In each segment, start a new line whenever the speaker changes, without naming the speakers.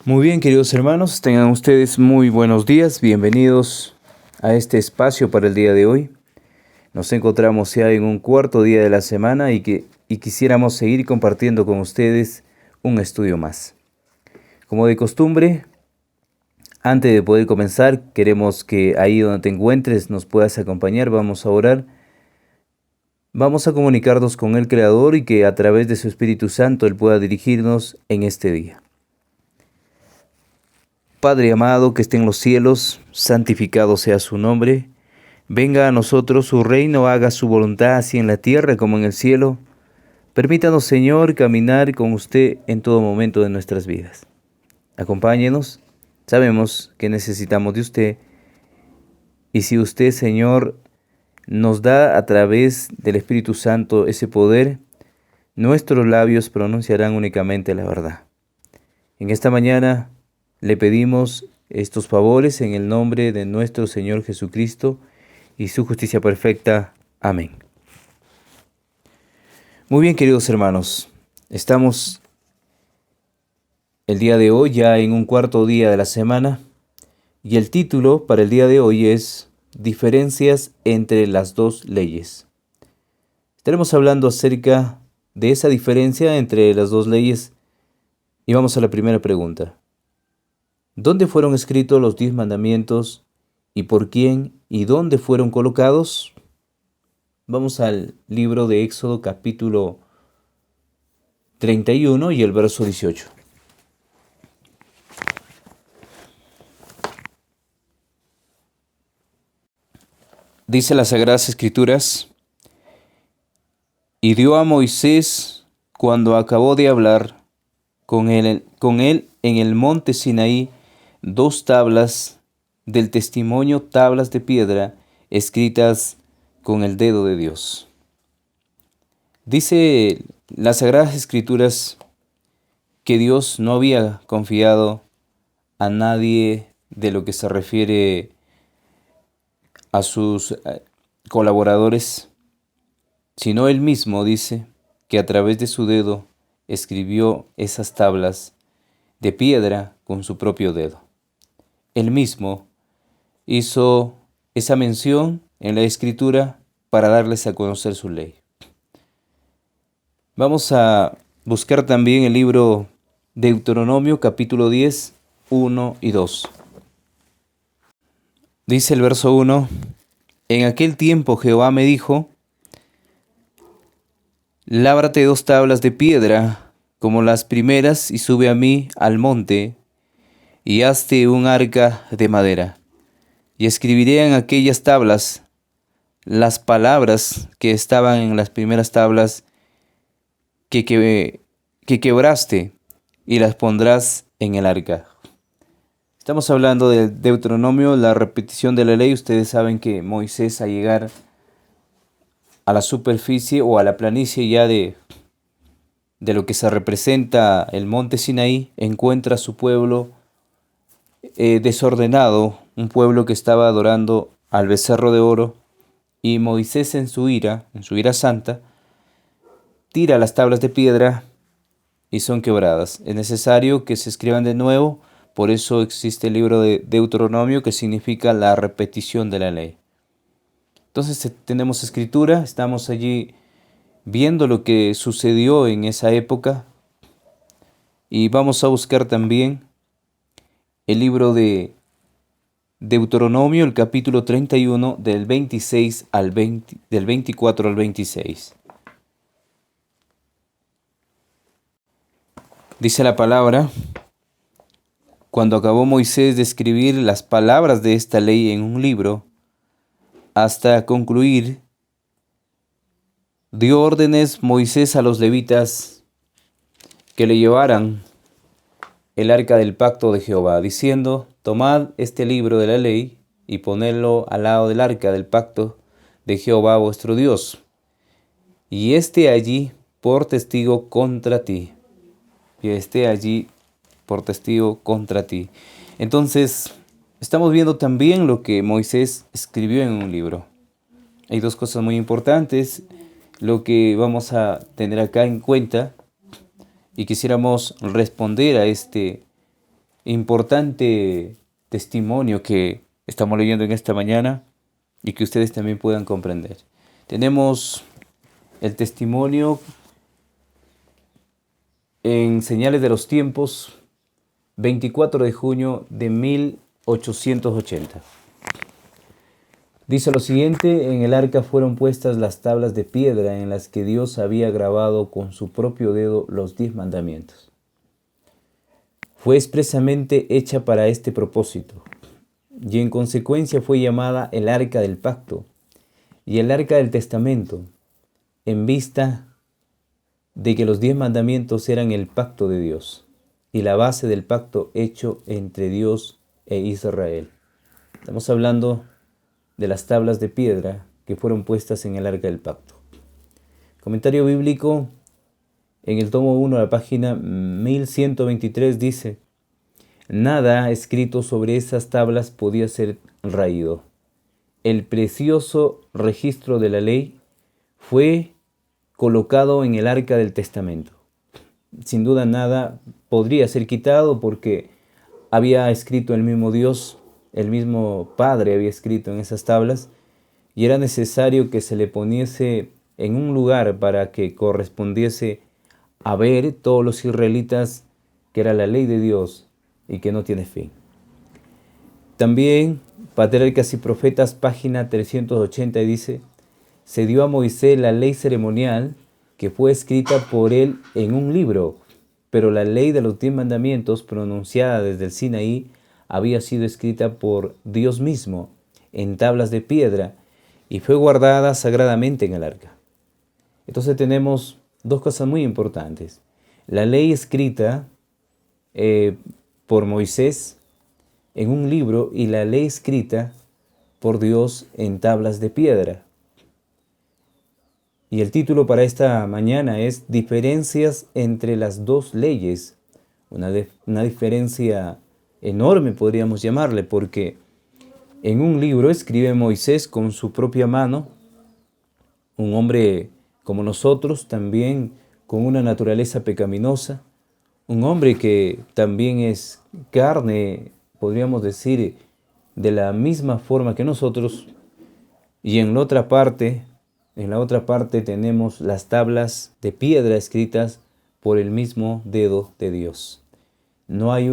Muy bien, queridos hermanos, tengan ustedes muy buenos días, bienvenidos a este espacio para el día de hoy. Nos encontramos ya en un cuarto día de la semana y quisiéramos seguir compartiendo con ustedes un estudio más. Como de costumbre, antes de poder comenzar, queremos que ahí donde te encuentres nos puedas acompañar, vamos a orar. Vamos a comunicarnos con el Creador y que a través de su Espíritu Santo Él pueda dirigirnos en este día. Padre amado que esté en los cielos, santificado sea su nombre. Venga a nosotros su reino, haga su voluntad así en la tierra como en el cielo. Permítanos, Señor, caminar con usted en todo momento de nuestras vidas. Acompáñenos, sabemos que necesitamos de usted. Y si usted, Señor, nos da a través del Espíritu Santo ese poder, nuestros labios pronunciarán únicamente la verdad. En esta mañana le pedimos estos favores en el nombre de nuestro Señor Jesucristo y su justicia perfecta. Amén. Muy bien, queridos hermanos, estamos el día de hoy ya en un cuarto día de la semana y el título para el día de hoy es Diferencias entre las dos leyes. Estaremos hablando acerca de esa diferencia entre las dos leyes y vamos a la primera pregunta. ¿Dónde fueron escritos los 10 mandamientos y por quién y dónde fueron colocados? Vamos al libro de Éxodo capítulo 31 y el verso 18. Dice las Sagradas Escrituras, y dio a Moisés cuando acabó de hablar con él en el monte Sinaí 2 tablas del testimonio, tablas de piedra escritas con el dedo de Dios. Dice las Sagradas Escrituras que Dios no había confiado a nadie de lo que se refiere a sus colaboradores, sino Él mismo dice que a través de su dedo escribió esas tablas de piedra con su propio dedo. Él mismo hizo esa mención en la Escritura para darles a conocer su ley. Vamos a buscar también el libro Deuteronomio capítulo 10, 1 y 2. Dice el verso 1, en aquel tiempo Jehová me dijo, lábrate 2 tablas de piedra como las primeras y sube a mí al monte y hazte un arca de madera. Y escribiré en aquellas tablas las palabras que estaban en las primeras tablas que quebraste y las pondrás en el arca. Estamos hablando del Deuteronomio, la repetición de la ley. Ustedes saben que Moisés al llegar a la superficie o a la planicie ya de lo que se representa el monte Sinaí, encuentra a su pueblo desordenado, un pueblo que estaba adorando al becerro de oro, y Moisés en su ira santa, tira las tablas de piedra y son quebradas. Es necesario que se escriban de nuevo, por eso existe el libro de Deuteronomio, que significa la repetición de la ley. Entonces tenemos escritura, estamos allí viendo lo que sucedió en esa época, y vamos a buscar también el libro de Deuteronomio, el capítulo 31, del 26 al 20, del 24 al 26. Dice la palabra, cuando acabó Moisés de escribir las palabras de esta ley en un libro, hasta concluir, dio órdenes Moisés a los levitas que le llevaran el arca del pacto de Jehová, diciendo, tomad este libro de la ley y ponedlo al lado del arca del pacto de Jehová vuestro Dios, y esté allí por testigo contra ti. Y esté allí por testigo contra ti. Entonces, estamos viendo también lo que Moisés escribió en un libro. Hay 2 cosas muy importantes, lo que vamos a tener acá en cuenta, y quisiéramos responder a este importante testimonio que estamos leyendo en esta mañana y que ustedes también puedan comprender. Tenemos el testimonio en Señales de los Tiempos, 24 de junio de 1880. Dice lo siguiente: en el arca fueron puestas las tablas de piedra en las que Dios había grabado con su propio dedo los 10 mandamientos. Fue expresamente hecha para este propósito, y en consecuencia fue llamada el arca del pacto y el arca del testamento, en vista de que los 10 mandamientos eran el pacto de Dios y la base del pacto hecho entre Dios e Israel. Estamos hablando de las tablas de piedra que fueron puestas en el arca del pacto. Comentario bíblico en el tomo 1, la página 1123 dice: nada escrito sobre esas tablas podía ser raído. El precioso registro de la ley fue colocado en el arca del testamento. Sin duda nada podría ser quitado porque había escrito el mismo Dios, el mismo Padre había escrito en esas tablas, y era necesario que se le poniese en un lugar para que correspondiese a ver todos los israelitas que era la ley de Dios y que no tiene fin. También Patriarcas y Profetas, página 380, dice: se dio a Moisés la ley ceremonial que fue escrita por él en un libro, pero la ley de los 10 mandamientos pronunciada desde el Sinaí había sido escrita por Dios mismo en tablas de piedra y fue guardada sagradamente en el arca. Entonces tenemos dos cosas muy importantes: la ley escrita por Moisés en un libro y la ley escrita por Dios en tablas de piedra. Y el título para esta mañana es Diferencias entre las dos leyes. Una diferencia enorme podríamos llamarle, porque en un libro escribe Moisés con su propia mano, un hombre como nosotros, también con una naturaleza pecaminosa, un hombre que también es carne, podríamos decir, de la misma forma que nosotros, y en la otra parte tenemos las tablas de piedra escritas por el mismo dedo de Dios. No hay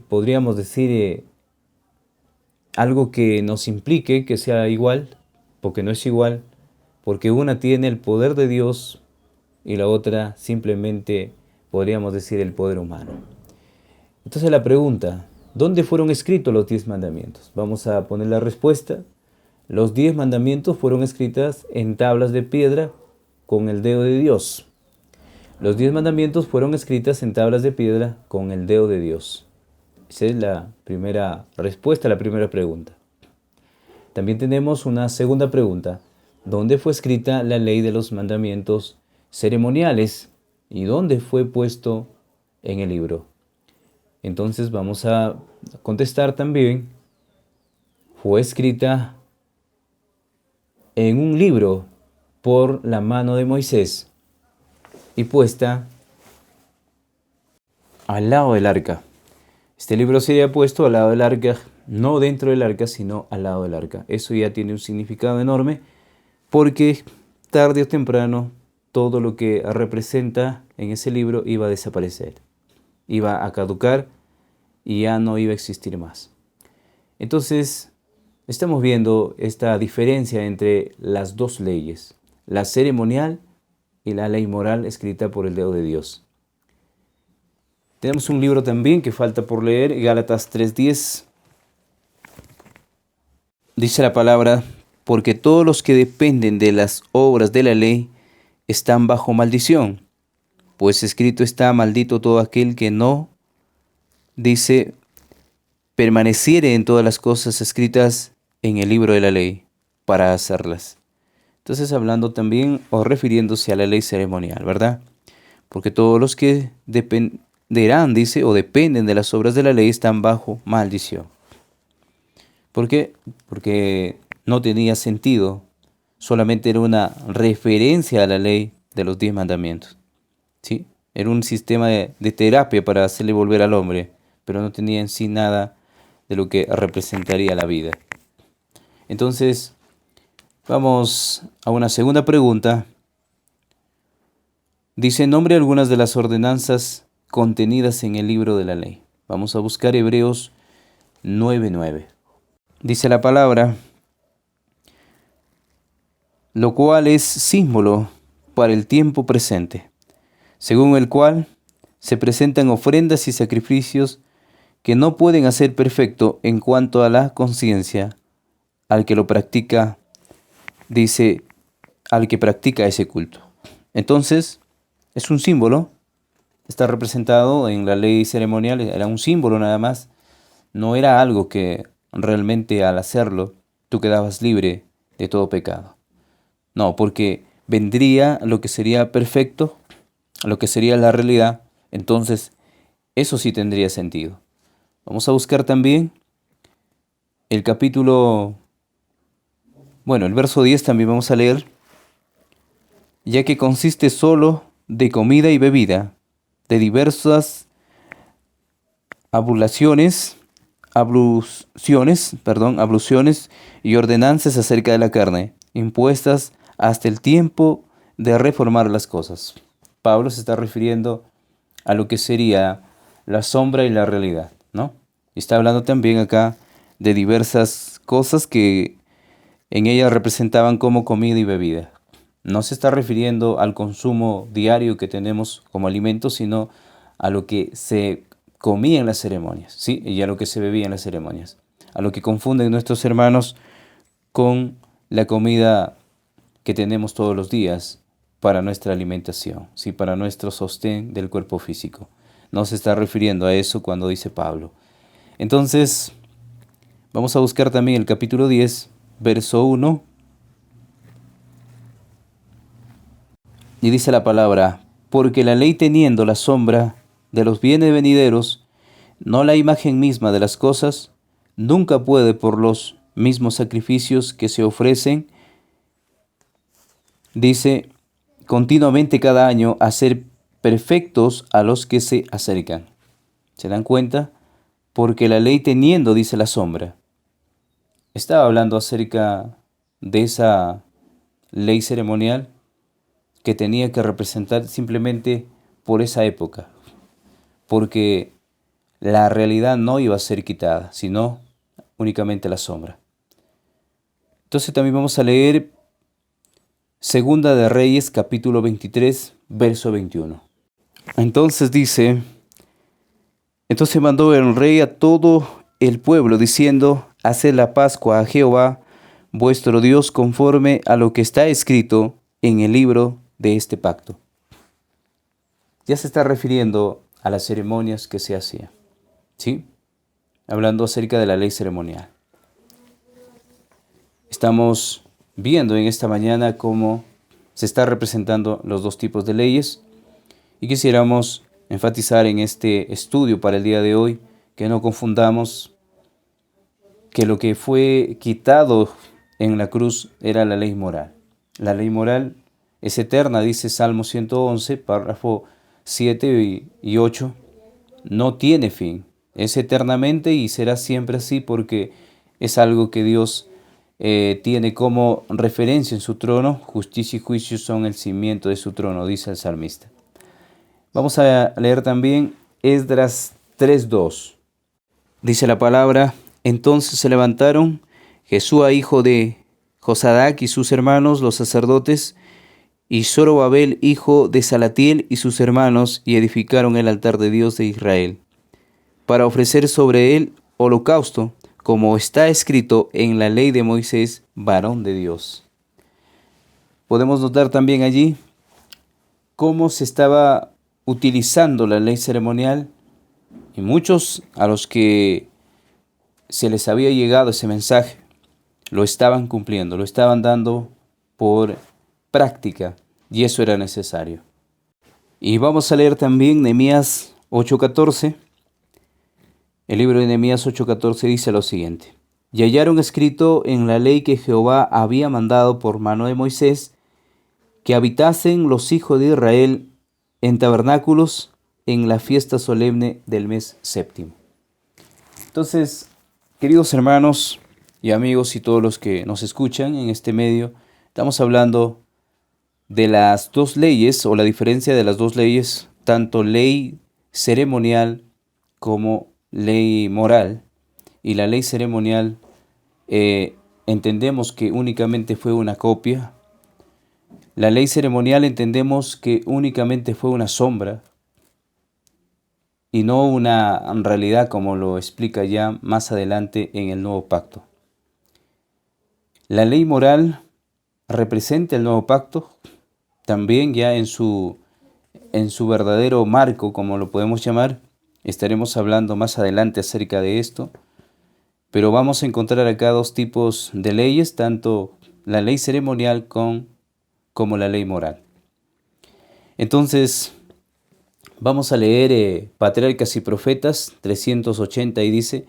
podríamos decir, algo que nos implique que sea igual, porque no es igual, porque una tiene el poder de Dios y la otra simplemente podríamos decir el poder humano. Entonces la pregunta: ¿dónde fueron escritos los 10 mandamientos? Vamos a poner la respuesta. Los 10 mandamientos fueron escritas en tablas de piedra con el dedo de Dios. Los 10 mandamientos fueron escritas en tablas de piedra con el dedo de Dios. Esa es la primera respuesta a la primera pregunta. También tenemos una segunda pregunta: ¿dónde fue escrita la ley de los mandamientos ceremoniales y dónde fue puesto en el libro? Entonces vamos a contestar también: fue escrita en un libro por la mano de Moisés y puesta al lado del arca. Este libro sería puesto al lado del arca, no dentro del arca, sino al lado del arca. Eso ya tiene un significado enorme, porque tarde o temprano todo lo que representa en ese libro iba a desaparecer, iba a caducar y ya no iba a existir más. Entonces, estamos viendo esta diferencia entre las dos leyes, la ceremonial y la ley moral escrita por el dedo de Dios. Tenemos un libro también que falta por leer, Gálatas 3:10. Dice la palabra: porque todos los que dependen de las obras de la ley están bajo maldición, pues escrito está: maldito todo aquel que no, dice, permaneciere en todas las cosas escritas en el libro de la ley para hacerlas. Entonces hablando también o refiriéndose a la ley ceremonial, ¿verdad? Porque todos los que dependerán, dice, o dependen de las obras de la ley están bajo maldición. ¿Por qué? Porque no tenía sentido, solamente era una referencia a la ley de los 10 mandamientos, ¿sí? Era un sistema de terapia para hacerle volver al hombre, pero no tenía en sí nada de lo que representaría la vida. Entonces, vamos a una segunda pregunta. Dice, nombre algunas de las ordenanzas contenidas en el libro de la ley. Vamos a buscar Hebreos 9:9. Dice la palabra, lo cual es símbolo para el tiempo presente, según el cual se presentan ofrendas y sacrificios que no pueden hacer perfecto en cuanto a la conciencia al que lo practica, dice, al que practica ese culto. Entonces, es un símbolo, está representado en la ley ceremonial, era un símbolo nada más, no era algo que realmente al hacerlo tú quedabas libre de todo pecado. No, porque vendría lo que sería perfecto, lo que sería la realidad, entonces eso sí tendría sentido. Vamos a buscar también el el verso 10 también vamos a leer, ya que consiste solo de comida y bebida, de diversas abluciones y ordenanzas acerca de la carne, impuestas hasta el tiempo de reformar las cosas. Pablo se está refiriendo a lo que sería la sombra y la realidad, ¿no? Y está hablando también acá de diversas cosas que en ella representaban como comida y bebida. No se está refiriendo al consumo diario que tenemos como alimento, sino a lo que se comía en las ceremonias, ¿sí? Y a lo que se bebía en las ceremonias. A lo que confunden nuestros hermanos con la comida que tenemos todos los días para nuestra alimentación, ¿sí? Para nuestro sostén del cuerpo físico. No se está refiriendo a eso cuando dice Pablo. Entonces, vamos a buscar también el capítulo 10, verso 1. Y dice la palabra, porque la ley teniendo la sombra de los bienes venideros, no la imagen misma de las cosas, nunca puede por los mismos sacrificios que se ofrecen, dice, continuamente cada año hacer perfectos a los que se acercan. ¿Se dan cuenta? Porque la ley teniendo, dice la sombra. Estaba hablando acerca de esa ley ceremonial que tenía que representar simplemente por esa época, porque la realidad no iba a ser quitada, sino únicamente la sombra. Entonces también vamos a leer Segunda de Reyes, capítulo 23, verso 21. Entonces dice, entonces mandó el rey a todo el pueblo, diciendo, haced la Pascua a Jehová, vuestro Dios, conforme a lo que está escrito en el libro de este pacto. Ya se está refiriendo a las ceremonias que se hacían, ¿sí? Hablando acerca de la ley ceremonial. Estamos viendo en esta mañana cómo se está representando los dos tipos de leyes y quisiéramos enfatizar en este estudio para el día de hoy que no confundamos que lo que fue quitado en la cruz era la ley moral. La ley moral es eterna, dice Salmo 111, párrafo 7 y 8, no tiene fin, es eternamente y será siempre así porque es algo que Dios tiene como referencia en su trono. Justicia y juicio son el cimiento de su trono, dice el salmista. Vamos a leer también Esdras 3:2. Dice la palabra, entonces se levantaron Jesúa hijo de Josadac y sus hermanos, los sacerdotes, y Zorobabel hijo de Salatiel y sus hermanos, y edificaron el altar de Dios de Israel, para ofrecer sobre él holocausto, como está escrito en la ley de Moisés, varón de Dios. Podemos notar también allí cómo se estaba utilizando la ley ceremonial y muchos a los que se les había llegado ese mensaje lo estaban cumpliendo, lo estaban dando por práctica y eso era necesario. Y vamos a leer también Nehemías 8:14. El libro de Nehemías 8:14 dice lo siguiente. Y hallaron escrito en la ley que Jehová había mandado por mano de Moisés, que habitasen los hijos de Israel en tabernáculos en la fiesta solemne del mes séptimo. Entonces, queridos hermanos y amigos y todos los que nos escuchan en este medio, estamos hablando de las dos leyes o la diferencia de las dos leyes, tanto ley ceremonial como ley moral. Y la ley ceremonial entendemos que únicamente fue una copia. La ley ceremonial entendemos que únicamente fue una sombra y no una realidad, como lo explica ya más adelante en el nuevo pacto. La ley moral representa el nuevo pacto, también ya en su verdadero marco, como lo podemos llamar. Estaremos hablando más adelante acerca de esto, pero vamos a encontrar acá dos tipos de leyes, tanto la ley ceremonial como la ley moral. Entonces, vamos a leer Patriarcas y Profetas 380 y dice: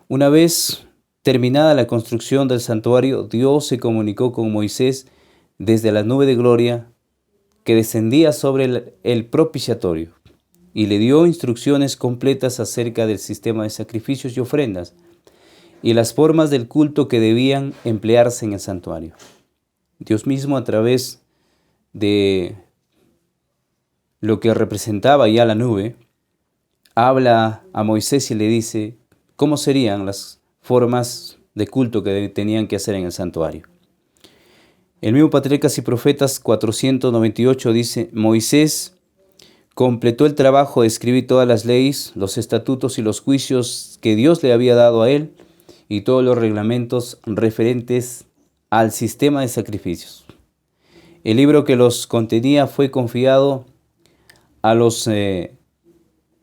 una vez terminada la construcción del santuario, Dios se comunicó con Moisés desde la nube de gloria que descendía sobre el propiciatorio y le dio instrucciones completas acerca del sistema de sacrificios y ofrendas y las formas del culto que debían emplearse en el santuario. Dios mismo, a través de lo que representaba ya la nube, habla a Moisés y le dice cómo serían las formas de culto que tenían que hacer en el santuario. El mismo Patriarcas y Profetas 498 dice: Moisés completó el trabajo de escribir todas las leyes, los estatutos y los juicios que Dios le había dado a él y todos los reglamentos referentes al sistema de sacrificios. El libro que los contenía fue confiado a los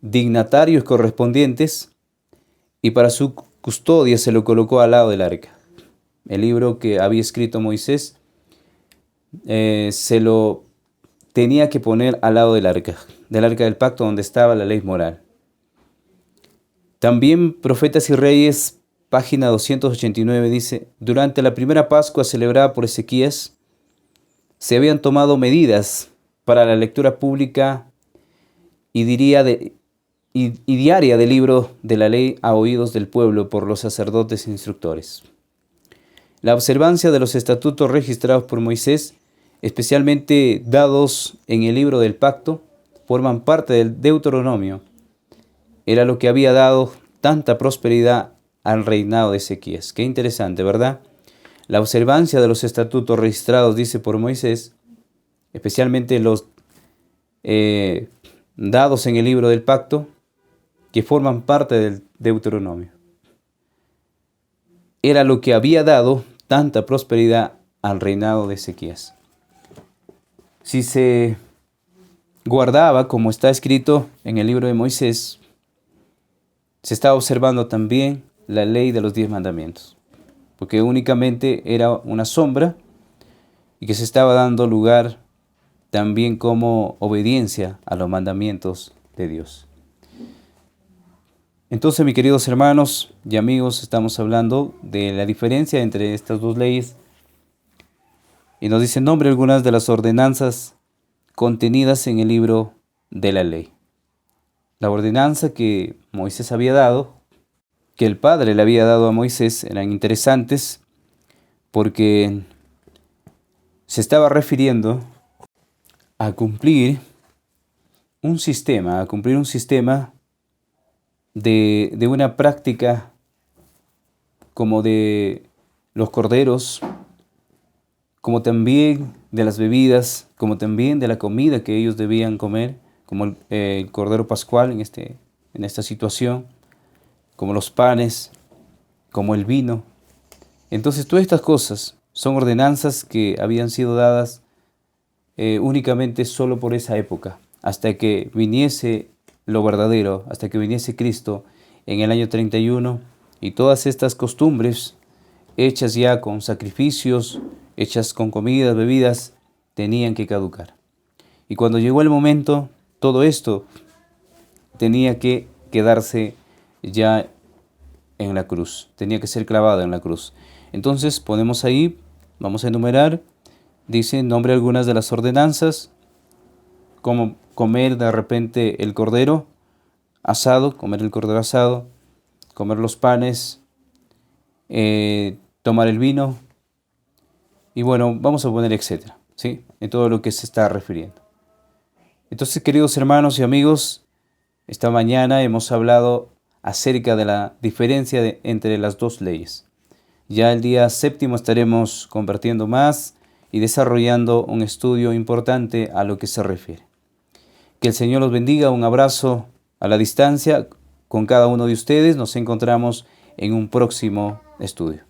dignatarios correspondientes y para su custodia se lo colocó al lado del arca. El libro que había escrito Moisés se lo tenía que poner al lado del arca del pacto donde estaba la ley moral. También Profetas y Reyes, página 289, dice: durante la primera Pascua celebrada por Ezequías, se habían tomado medidas para la lectura pública y diaria del libro de la ley a oídos del pueblo por los sacerdotes e instructores. La observancia de los estatutos registrados por Moisés, especialmente dados en el libro del pacto, forman parte del Deuteronomio. Era lo que había dado tanta prosperidad al reinado de Ezequías. Qué interesante, ¿verdad? La observancia de los estatutos registrados, dice, por Moisés, especialmente los dados en el libro del pacto, que forman parte del Deuteronomio. Era lo que había dado tanta prosperidad al reinado de Ezequías. Si se guardaba, como está escrito en el libro de Moisés, se estaba observando también la ley de los 10 mandamientos, porque únicamente era una sombra y que se estaba dando lugar también como obediencia a los mandamientos de Dios. Entonces, mis queridos hermanos y amigos, estamos hablando de la diferencia entre estas dos leyes y nos dice: nombre algunas de las ordenanzas contenidas en el libro de la ley. La ordenanza que Moisés había dado, que el Padre le había dado a Moisés, eran interesantes porque se estaba refiriendo a cumplir un sistema, de una práctica como de los corderos, como también de las bebidas, como también de la comida que ellos debían comer, como el cordero pascual en esta situación, como los panes, como el vino. Entonces, todas estas cosas son ordenanzas que habían sido dadas únicamente solo por esa época, hasta que viniese lo verdadero, hasta que viniese Cristo en el año 31, y todas estas costumbres hechas ya con sacrificios, hechas con comidas, bebidas, tenían que caducar. Y cuando llegó el momento, todo esto tenía que quedarse ya en la cruz, tenía que ser clavado en la cruz. Entonces ponemos ahí, vamos a enumerar, dice: nombre algunas de las ordenanzas, como comer de repente el cordero asado, comer el cordero asado, comer los panes, tomar el vino, y bueno, vamos a poner etcétera, ¿sí? En todo lo que se está refiriendo. Entonces, queridos hermanos y amigos, esta mañana hemos hablado acerca de la diferencia entre las dos leyes. Ya el día séptimo estaremos compartiendo más y desarrollando un estudio importante a lo que se refiere. Que el Señor los bendiga, un abrazo a la distancia con cada uno de ustedes. Nos encontramos en un próximo estudio.